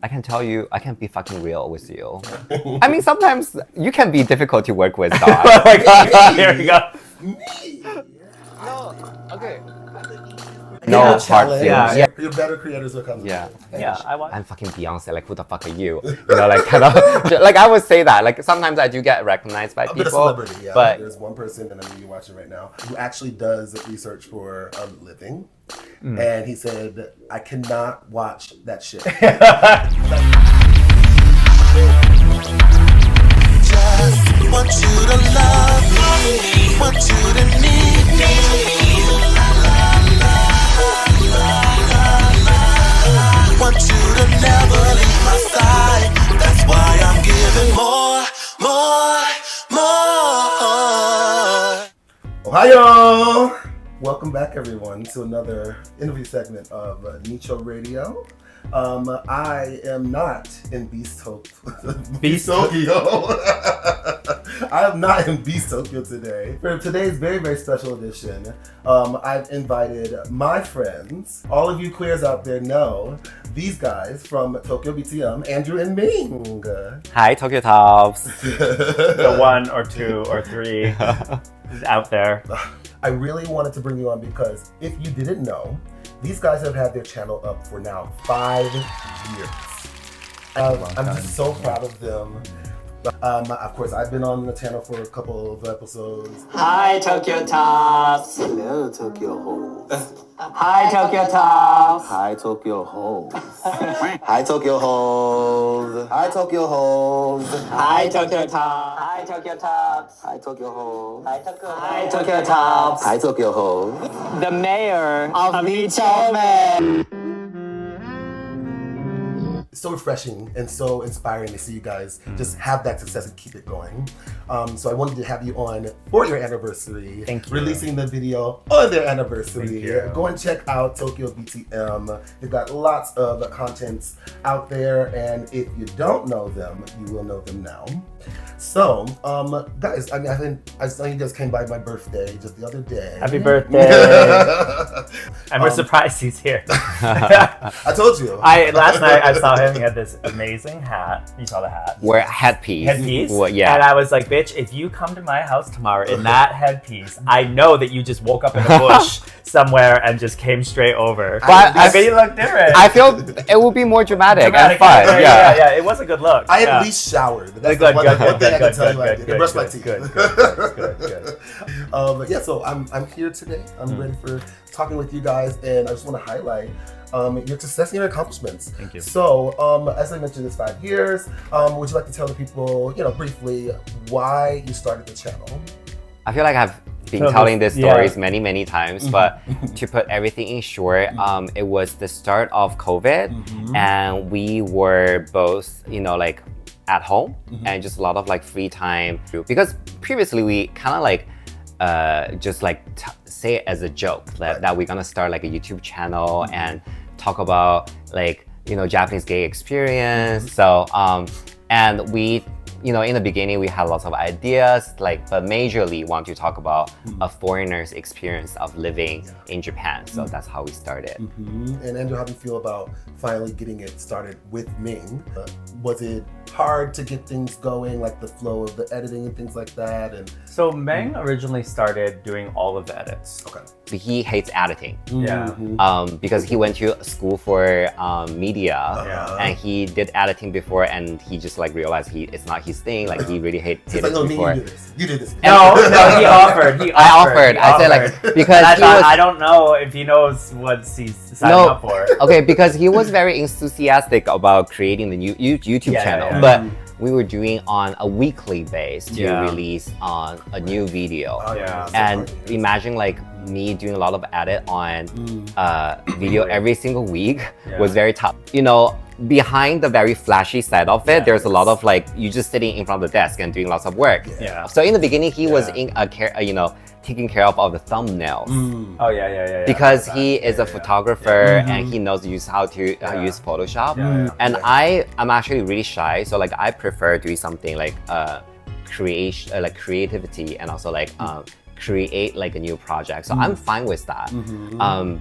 I can tell you, I can be fucking real with you. I mean, sometimes you can be difficult to work with, dog. Oh my god, here we go. Me. No, okay. No, No, part two. Yeah. You're better creators will come. Yeah, I want. I'm fucking Beyonce, like who the fuck are you? You know, like kind of, like I would say that. Like sometimes I do get recognized by A people. bit of celebrity, yeah. But there's one person, and I know you're watching right now, who actually does research for a living. And he said, I cannot watch that shit. Just want you to love me, want you to need me. Want you to never leave my side. That's why I'm giving more. Ohio! Welcome back, everyone, to another interview segment of Nicho Radio. I am not in Beast Tokyo. I am not in Beast Tokyo today. For today's very, very special edition, I've invited my friends. All of you queers out there know these guys from tokyobtm, Andrew and Ming. hi, Tokyo Tops. The one or two or three is out there. I really wanted to bring you on because if you didn't know, these guys have had their channel up for now 5 years. I'm just so proud of them. Of course, I've been on the channel for a couple of episodes. Hi, Tokyo Tops. Hello, Tokyo Hoes. Hi, Tokyo Tops. Hi, Tokyo Hoes. Hi, Tokyo Hoes. Hi, Tokyo Hoes. Hi, Tokyo Tops. Hi, Tokyo Tops. Hi, Tokyo Hoes. Hi, Tokyo Tops. Hi, Tokyo Hoes. The mayor of chome. It's so refreshing and so inspiring to see you guys just have that success and keep it going. So I wanted to have you on for your anniversary. Thank you. Releasing the video on their anniversary. Thank you. Go and check out tokyobtm. They've got lots of contents out there, and if you don't know them, you will know them now. So, guys, I mean, I saw you guys came by my birthday just the other day. Happy birthday! And we're surprised he's here. I told you. Last night I saw him. He had this amazing hat. You saw the hat. Wear headpiece. Headpiece. Well, yeah. And I was like, bitch, if you come to my house tomorrow in that headpiece, I know that you just woke up in a bush somewhere and just came straight over. But I bet you look different. I feel it would be more dramatic and fun. right? Yeah. Yeah. It was a good look. I at Yeah. least showered. That's Good, the one thing I can tell you I did. I brushed my teeth. Good. But yeah, so I'm here today. I'm ready for talking with you guys, and I just want to highlight your success and your accomplishments. Thank you. So, as I mentioned, it's 5 years. Would you like to tell the people, briefly, why you started the channel? I feel like I've been So telling this- these stories many times, but to put everything in short, it was the start of COVID, and we were both, like at home and just a lot of like free time. Because previously we kind of like just like say it as a joke that we're gonna start like a YouTube channel and talk about like Japanese gay experience. So and we in the beginning we had lots of ideas, but majorly want to talk about a foreigner's experience of living in Japan. So that's how we started. And Andrew, how do you feel about finally getting it started with Ming? Was it hard to get things going, like the flow of the editing and things like that? And So Meng originally started doing all of the edits. okay. He hates editing. Yeah. Because he went to school for media and he did editing before, and he just like realized it's not his thing. Like he really hated He's like, it no, Ming, before. you do this. No, he offered. I offered. I said like because And I he thought, was I don't know if he knows what he's signing up for. okay, because he was very enthusiastic about creating the new YouTube channel, but we were doing on a weekly base to release on a new video. And imagine like me doing a lot of edit on video every single week was very tough. Behind the very flashy side of it, there's a lot of like you just sitting in front of the desk and doing lots of work. So in the beginning, he was in taking care of all the thumbnails. Oh yeah. Because he is a photographer and he knows how to use Photoshop. And I'm actually really shy, so like I prefer doing something like creation, like creativity, and also like create like a new project. So I'm fine with that,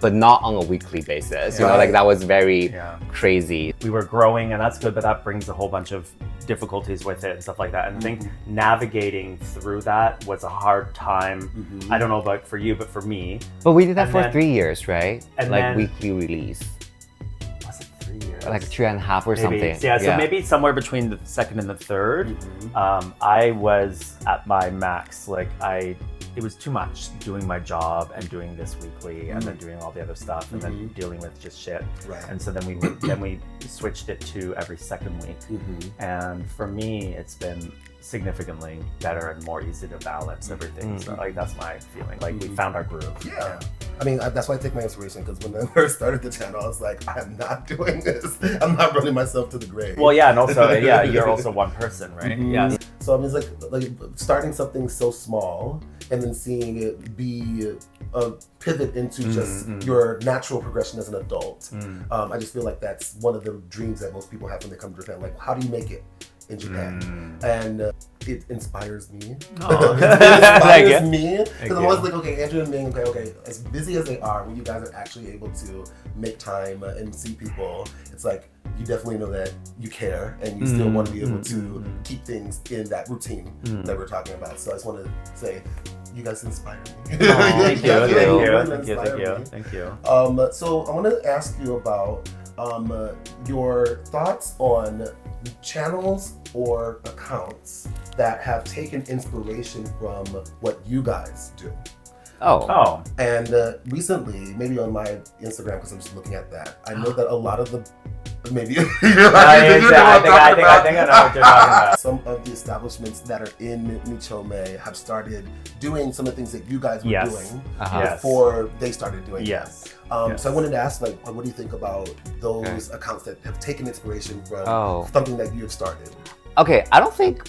but not on a weekly basis. You know, like that was very crazy. We were growing, and that's good, but that brings a whole bunch of difficulties with it and stuff like that. And I think navigating through that was a hard time. I don't know about for you, but for me. But we did that for 3 years, right? And like then, weekly release. Was it 3 years? Like 2.5 or maybe. something. Yeah, so maybe somewhere between the second and the third. I was at my max. Like it was too much doing my job and doing this weekly and then doing all the other stuff and then dealing with just shit. Right. And so then we switched it to every second week. And for me, it's been significantly better and more easy to balance everything. So like that's my feeling. Like we found our groove. Yeah. I mean, that's why I take my inspiration, because when I first started the channel, I was like, I'm not doing this. I'm not running myself to the grave. Well, yeah, and also, yeah, you're also one person, right? Yeah. So I mean, it's like starting something so small and then seeing it be a pivot into just your natural progression as an adult. I just feel like that's one of the dreams that most people have when they come to Japan. Like, how do you make it in Japan? And it inspires me. It inspires me. Because I'm always like, okay, Andrew and Ming, okay, as busy as they are, when you guys are actually able to make time and see people, it's like, you definitely know that you care and you still want to be able to keep things in that routine that we're talking about. So I just want to say, you guys inspire me. Thank you. So I want to ask you about your thoughts on channels or accounts that have taken inspiration from what you guys do. Oh. And recently, maybe on my Instagram, because I'm just looking at that, I know that a lot of the maybe I think I know what you're talking about. Some of the establishments that are in Nichome have started doing some of the things that you guys were doing before they started doing it. So I wanted to ask, like, what do you think about those accounts that have taken inspiration from something that you have started? Okay, I don't think.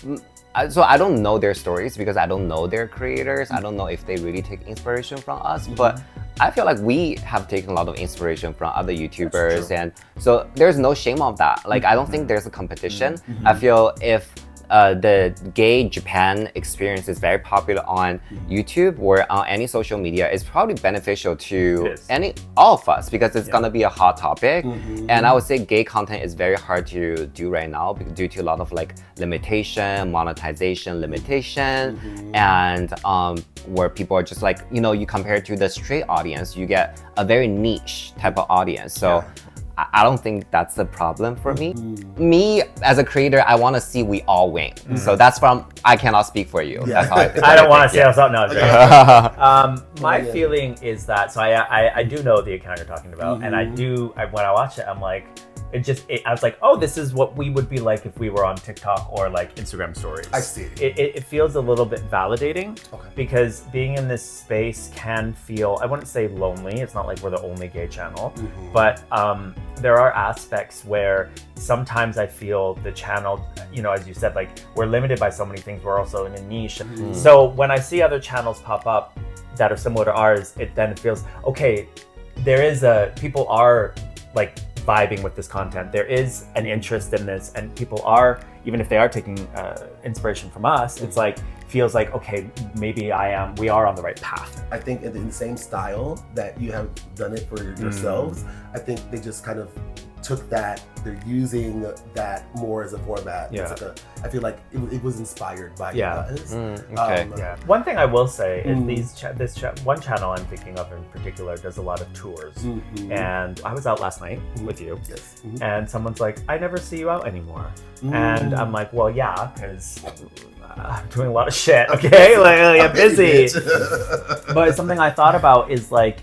So I don't know their stories because I don't know their creators. I don't know if they really take inspiration from us, but I feel like we have taken a lot of inspiration from other YouTubers, and so there's no shame of that. Like, I don't think there's a competition. I feel if the gay Japan experience is very popular on YouTube or on any social media, it's probably beneficial to all of us because it's gonna be a hot topic. And I would say gay content is very hard to do right now due to a lot of like limitation, monetization limitation, and where people are just like, you know, you compare it to the straight audience, you get a very niche type of audience. So I don't think that's a problem for me. Me, as a creator, I want to see we all win. So that's from, I cannot speak for you. That's how I think. I don't want to say us out. No, my feeling is that, so I do know the account you're talking about, and when I watch it, I'm like, I was like, oh, this is what we would be like if we were on TikTok or like Instagram stories. I see. It feels a little bit validating because being in this space can feel, I wouldn't say lonely. It's not like we're the only gay channel, but there are aspects where sometimes I feel the channel, you know, as you said, like we're limited by so many things. We're also in a niche. So when I see other channels pop up that are similar to ours, it then feels, okay, people are like vibing with this content. There is an interest in this, and people are, even if they are taking inspiration from us, it's like, feels like, okay, maybe we are on the right path. I think in the same style that you have done it for yourselves, I think they just kind of took that, they're using that more as a format. It's like I feel like it was inspired by you guys. One thing I will say is one channel I'm thinking of in particular does a lot of tours. And I was out last night with you, and someone's like, I never see you out anymore. And I'm like, well, yeah, because I'm doing a lot of shit, okay? Like, I'm busy. But something I thought about is like,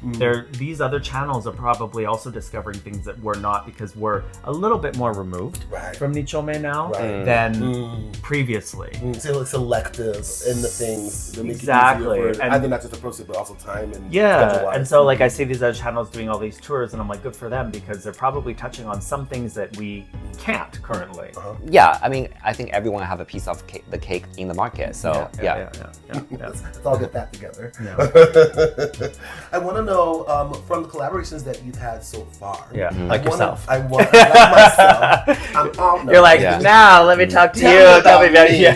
these other channels are probably also discovering things that we're not, because we're a little bit more removed from Nichome now than previously. So selective in the things that make it easier for either not just the process, but also time and and so like I see these other channels doing all these tours, and I'm like, good for them, because they're probably touching on some things that we can't currently. Yeah, I mean, I think everyone have a piece of the cake in the market, so let's all get that together. I want to know from the collaborations that you've had so far. Like yourself. I like myself. I'm out now. You're like, now let me talk to you. Tell me about you.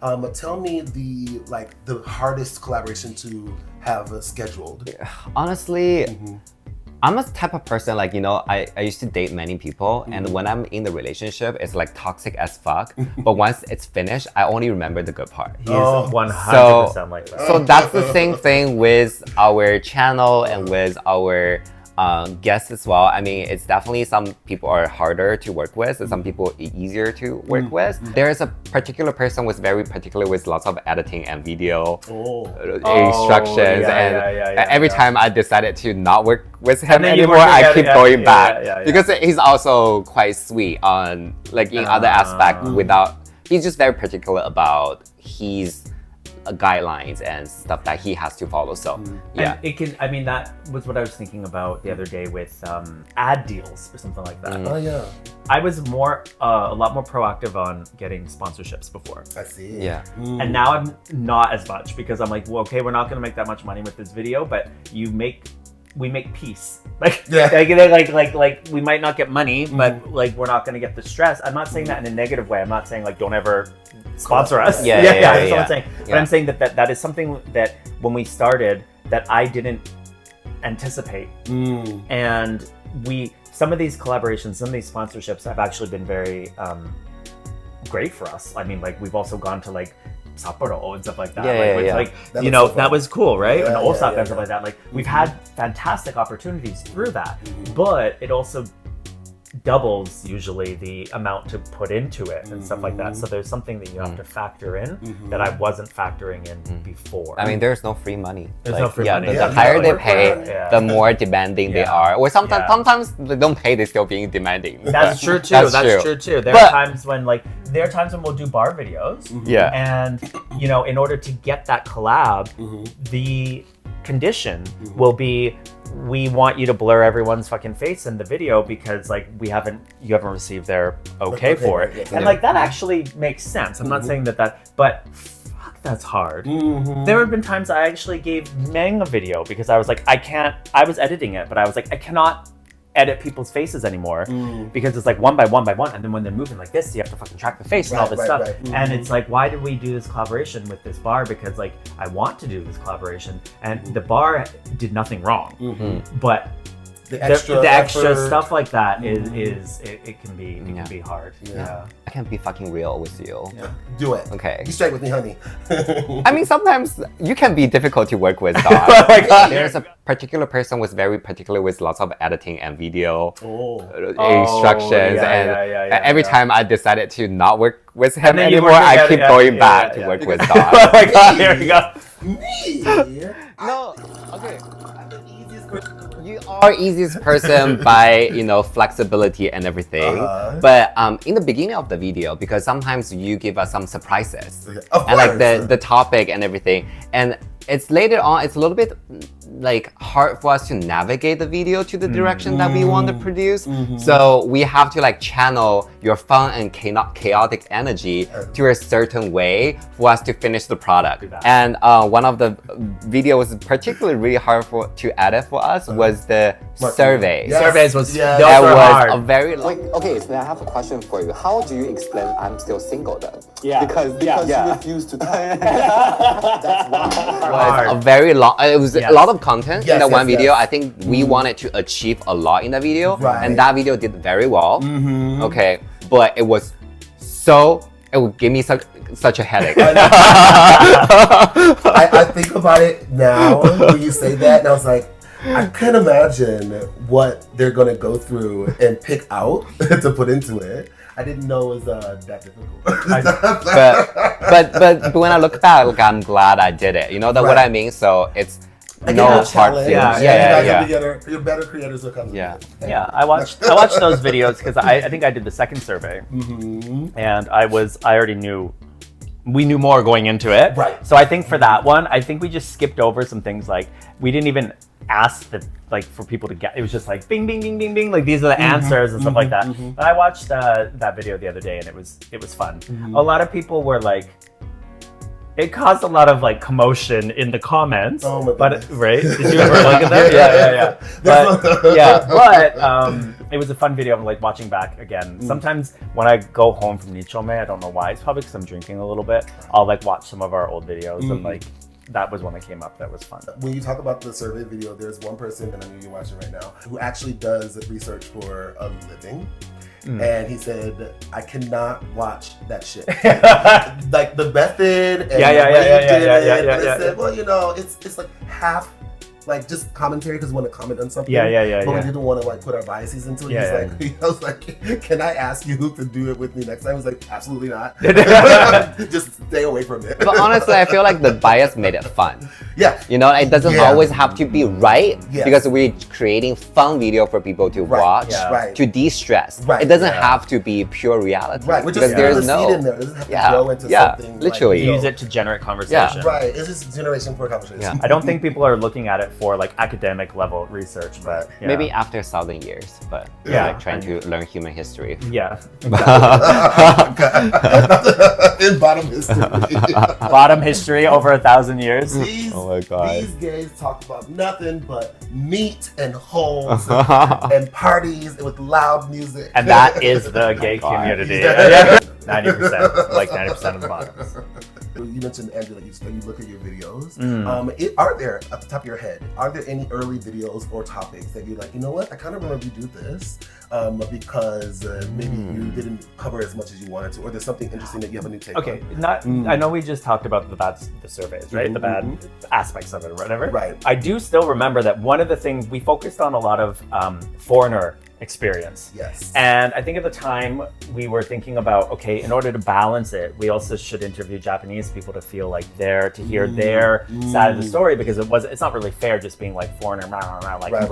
Tell me the hardest collaboration to have scheduled. Honestly, I'm a type of person like, I used to date many people, and when I'm in the relationship, it's like toxic as fuck. But once it's finished, I only remember the good part. He's 100% like that. So that's the same thing with our channel and with our guests as well. I mean, it's definitely some people are harder to work with and some people easier to work with. There's a particular person who's very particular with lots of editing and video instructions, every time I decided to not work with him anymore, I keep going back because he's also quite sweet on like in other aspects he's just very particular about his guidelines and stuff that he has to follow. So and that was what I was thinking about the other day with ad deals or something like that. I was a lot more proactive on getting sponsorships before. I see. And now I'm not as much because I'm like, well, okay, we're not going to make that much money with this video, but we make peace. Like we might not get money, but like we're not going to get the stress. I'm not saying that in a negative way. I'm not saying like don't ever sponsor us. That's what I'm saying. But I'm saying that is something that when we started that I didn't anticipate. And some of these collaborations, some of these sponsorships have actually been very great for us. I mean, like we've also gone to like Sapporo and stuff like that. That was cool, right? And Osaka and stuff like that. Like we've had fantastic opportunities through that, but it also doubles usually the amount to put into it and stuff like that. So there's something that you have to factor in that I wasn't factoring in before. I mean, there's no free money. There's no free money. The higher they pay, the more demanding they are. Or sometimes they don't pay, they're still being demanding. That's true too. That's true too. There are times when we'll do bar videos. And in order to get that collab, the condition will be we want you to blur everyone's fucking face in the video because like you haven't received their okay for it. And like that actually makes sense. I'm not saying that, but fuck, that's hard. There have been times I actually gave Meng a video because I was like, I was editing it, but I was like, I cannot edit people's faces anymore because it's like one by one by one, and then when they're moving like this, you have to fucking track the face and all this stuff. And it's like, why did we do this collaboration with this bar? Because like I want to do this collaboration, and the bar did nothing wrong, but the extra stuff like that it can be hard. I can't be fucking real with you. Do it. Okay. Be straight with me, honey. I mean, sometimes you can be difficult to work with, dog. There's a particular person who's very particular with lots of editing and video instructions, every time I decided to not work with him anymore, I keep going back to work with dog. Oh my god, here we go. Me? No, okay. You are easiest person by flexibility and everything, but in the beginning of the video, because sometimes you give us some surprises and like the topic and everything, and it's later on it's a little bit like hard for us to navigate the video to the direction that we want to produce. So we have to like channel your fun and chaotic energy to a certain way for us to finish the product. And one of the videos particularly really hard to edit for us was the survey. Surveys was that was hard. a very long. Wait, okay, so I have a question for you. How do you explain I'm still single then? Because you refuse to die. That's It was a very long. It was a lot of content in that one video. I think we wanted to achieve a lot in that video, and that video did very well. Okay, but it was it would give me such a headache. I think about it now when you say that, and I was like, I can't imagine what they're gonna go through and pick out to put into it. I didn't know it was that difficult. but when I look back, like, I'm glad I did it. You know what I mean? So it's no hard feelings. You're better creators will come. I watched those videos because I think I did the second survey, and I already knew. We knew more going into it. Right. So I think for that one, I think we just skipped over some things like we didn't even ask for people to get. It was just like bing, bing, bing, bing, bing. Like these are the answers and stuff like that. But I watched that video the other day and it was fun. A lot of people were like, it caused a lot of like commotion in the comments. Oh my but goodness. right? Did you ever look at that? Yeah. But it was a fun video. I'm like watching back again. Sometimes when I go home from Nichome, I don't know why. It's probably because I'm drinking a little bit. I'll like watch some of our old videos and like that was one that came up that was fun. When you talk about the survey video, there's one person, and I know you're watching right now, who actually does research for a living. And he said, I cannot watch that shit. Like the method and the way you did it. And I said, well, you know, it's like half like just commentary because we want to comment on something. But we didn't want to like put our biases into it. I was like, can I ask you to do it with me next time? He's like, absolutely not. Just stay away from it. But honestly, I feel like the bias made it fun. Yeah. You know, it doesn't always have to be right because we're creating fun video for people to watch, to de-stress. It doesn't have to be pure reality. Because there's no seed in there. It doesn't have to grow into something. Literally. Use it to generate conversation. Right. It's just generation for conversation. I don't think people are looking at it for like academic level research, but maybe after 1,000 years, but like trying to learn human history. In bottom history. Bottom history over 1,000 years. Oh my god. These gays talk about nothing but meat and homes and parties with loud music. And that is the gay community. 90%, like 90% of the bottoms. You mentioned, Andrew, like you look at your videos. Are there, at the top of your head, are there any early videos or topics that you're like, you know what, I kind of remember you do this because maybe you didn't cover as much as you wanted to, or there's something interesting that you have a new take on? I know we just talked about the surveys, right? The bad aspects of it or whatever. Right. I do still remember that one of the things, we focused on a lot of foreigner experience. Yes. And I think at the time we were thinking about, okay, in order to balance it, we also should interview Japanese people to feel like to hear their side of the story, because it's not really fair just being like foreigner, like or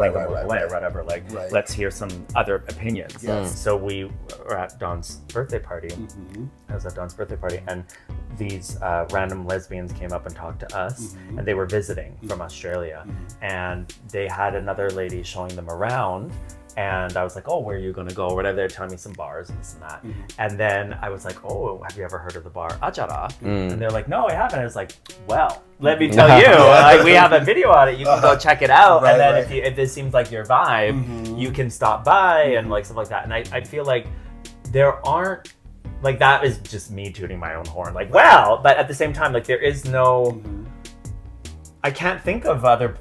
whatever. Like let's hear some other opinions. So we were at Dawn's birthday party. I was at Dawn's birthday party, and these random lesbians came up and talked to us, and they were visiting from Australia, and they had another lady showing them around. And I was like, oh, where are you going to go? Or whatever. They're telling me some bars and this and that. And then I was like, oh, have you ever heard of the bar Ajara? And they're like, no, I haven't. I was like, well, let me tell you, like, we have a video on it. You can go check it out. And then if this seems like your vibe, you can stop by and like stuff like that. And I feel like there aren't, like, that is just me tooting my own horn. Like, well, but at the same time, like, there is no, I can't think of other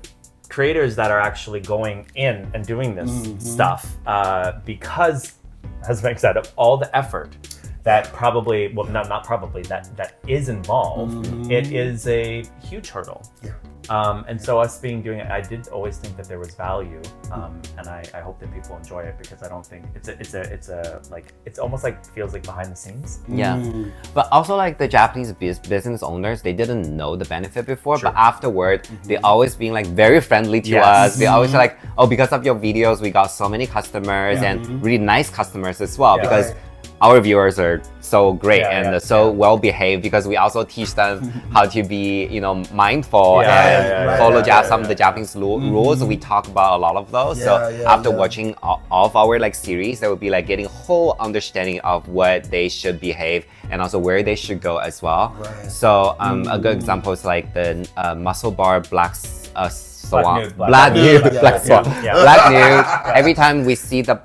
creators that are actually going in and doing this stuff because, as Meg said, of all the effort that probably, well, not probably, that is involved, it is a huge hurdle. And so us doing it, I did always think that there was value, and I hope that people enjoy it, because I don't think it's almost like feels like behind the scenes. But also like the Japanese business owners, they didn't know the benefit before, but afterward they always being like very friendly to us. They always like, oh, because of your videos we got so many customers and really nice customers as well, because our viewers are so great and so well behaved, because we also teach them how to be, you know, mindful and follow some of the Japanese rules. We talk about a lot of those. After watching all of our like series, they would be like getting a whole understanding of what they should behave and also where they should go as well. So a good example is like the muscle bar black nude. Every time we see the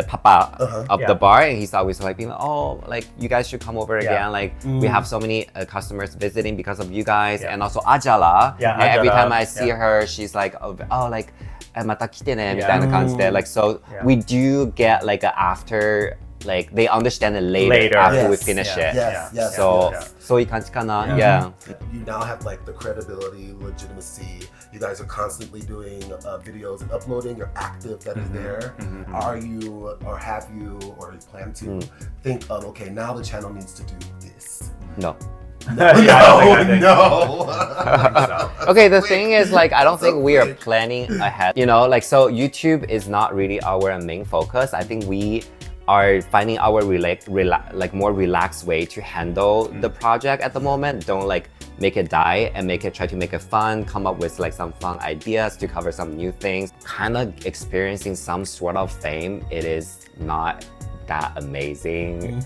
papa of the bar, and he's always like being like, oh, like you guys should come over again. Like we have so many customers visiting because of you guys, and also Ajala. And every time I see her, she's like, oh, like また来てねみたいな感じで, like so we do get like a after. Like they understand it later after we finish it. So そういう感じかな. You now have like the credibility, legitimacy. You guys are constantly doing videos and uploading. You're active. That is there. Are you, or have you, or you plan to think of, okay, now the channel needs to do this? No. No. Okay, the thing is, like, I don't think we are planning ahead. You know, like, so YouTube is not really our main focus. I think we are finding our more relaxed way to handle the project at the moment. Don't like make it die and try to make it fun, come up with like some fun ideas to cover some new things. Kind of experiencing some sort of fame, it is not that amazing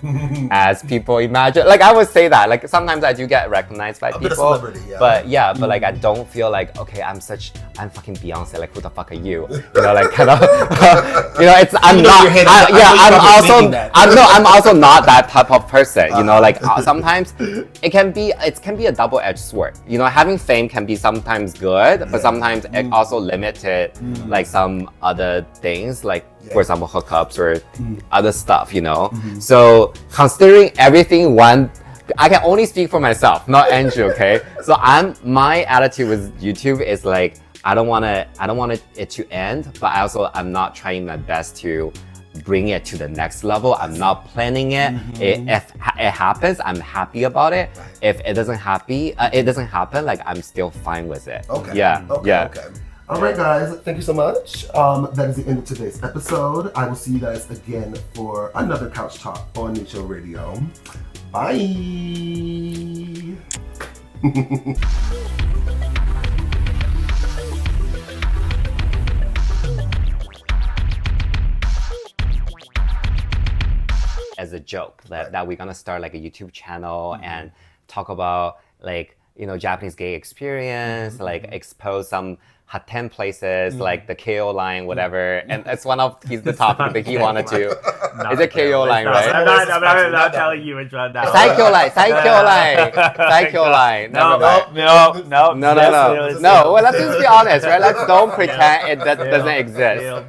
as people imagine. Like I would say that. Like sometimes I do get recognized by A bit people, of celebrity, yeah. but like I don't feel like okay, I'm fucking Beyonce. Like who the fuck are you? You know, like kind of, you know, it's I'm not. I'm also not that type of person. You know, like sometimes it can be a double-edged sword. You know, having fame can be sometimes good, but sometimes it also limited like some other things, like for example hookups or other stuff. You know, so considering everything I can only speak for myself, not Andrew, okay? So my attitude with YouTube is like I don't want it to end, but I'm not trying my best to bring it to the next level. I'm not planning it. If it happens, I'm happy about it. If it doesn't happen, like I'm still fine with it. Okay. Yeah. Okay. All right, guys. Thank you so much. That is the end of today's episode. I will see you guys again for another couch talk on Nicho Radio. Bye. As a joke that we're gonna start like a YouTube channel and talk about like, you know, Japanese gay experience, like expose some haten places like the KO line, whatever. And that's the topic that he wanted to. Is it KO line, right? I'm not telling you which one that was. Saikyo line. No. No. Well, let's just be honest, right? Let's don't pretend it doesn't exist.